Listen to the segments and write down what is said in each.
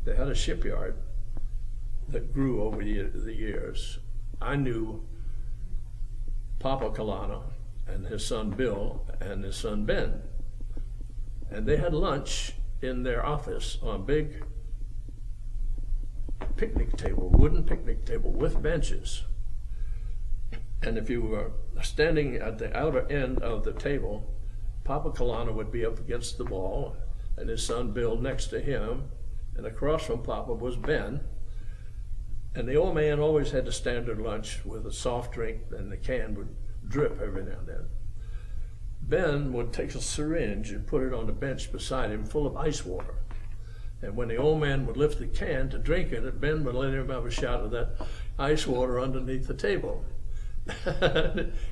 they had a shipyard that grew over the years. I knew Papa Collano and his son Bill and his son Ben. And they had lunch in their office on a big picnic table, wooden picnic table with benches. And if you were standing at the outer end of the table, Papa Collano would be up against the wall and his son Bill next to him, and across from Papa was Ben. And the old man always had a standard lunch with a soft drink, and the can would drip every now and then. Ben would take a syringe and put it on the bench beside him full of ice water. And when the old man would lift the can to drink it, Ben would let him have a shot of that ice water underneath the table.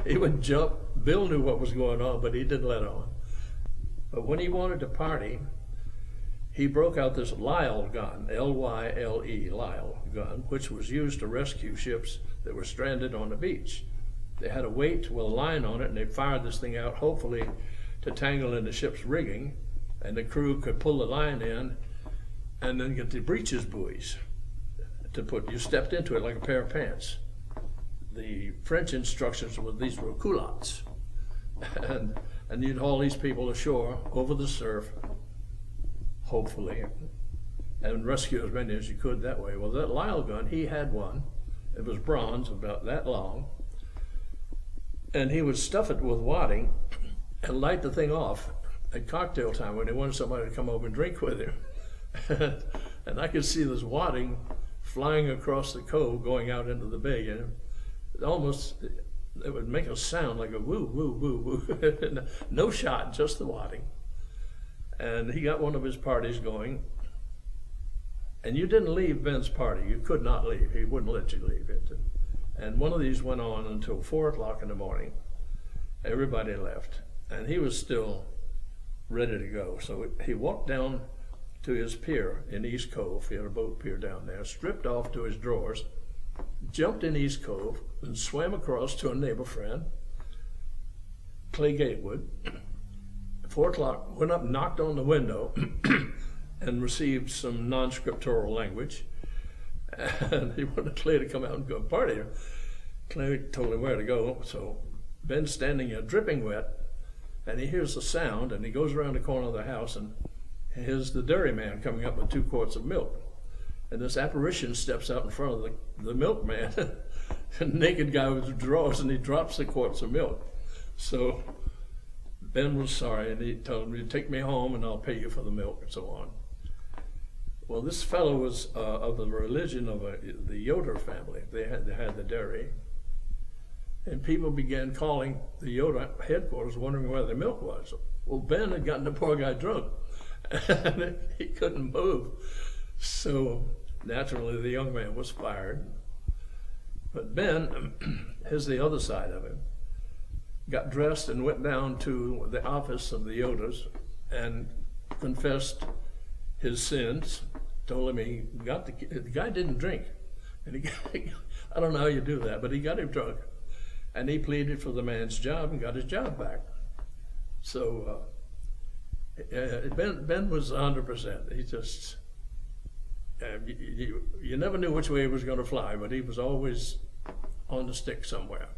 He would jump. Bill knew what was going on, but he didn't let on. But when he wanted to party, he broke out this Lyle gun, L-Y-L-E, Lyle gun, which was used to rescue ships that were stranded on the beach. They had a weight with a line on it, and they fired this thing out, hopefully to tangle in the ship's rigging, and the crew could pull the line in and then get the breeches buoys to put. You stepped into it like a pair of pants. The French instructions were these were culottes, and you'd haul these people ashore over the surf, hopefully, and rescue as many as you could that way. Well, that Lyle gun, he had one. It was bronze, about that long, and he would stuff it with wadding and light the thing off at cocktail time when he wanted somebody to come over and drink with him. And I could see this wadding flying across the cove going out into the bay, and it would make a sound like a woo, woo, woo, woo. No shot, just the wadding. And he got one of his parties going, and you didn't leave Ben's party. You could not leave. He wouldn't let you leave it. And one of these went on until 4 o'clock in the morning. Everybody left, and he was still ready to go. So he walked down to his pier in East Cove. He had a boat pier down there, stripped off to his drawers, jumped in East Cove, and swam across to a neighbor friend, Clay Gatewood. 4 o'clock, went up, knocked on the window, and received some non-scriptural language. And he wanted Clay to come out and go party. Clay told him where to go, so Ben's standing there dripping wet, and he hears a sound, and he goes around the corner of the house, and here's the dairyman coming up with 2 quarts of milk. And this apparition steps out in front of the milkman, a naked guy with drawers, and he drops the quarts of milk. So Ben was sorry, and he told him, take me home and I'll pay you for the milk, and so on. Well, this fellow was of the religion of the Yoder family. They had the dairy. And people began calling the Yoder headquarters wondering where the milk was. Well, Ben had gotten the poor guy drunk, and he couldn't move. So naturally the young man was fired. But Ben, here's the other side of him, got dressed and went down to the office of the Yoders and confessed his sins, told him he got the guy didn't drink. And I don't know how you do that, but he got him drunk. And he pleaded for the man's job and got his job back. So Ben was 100%. He just, you never knew which way he was going to fly, but he was always on the stick somewhere.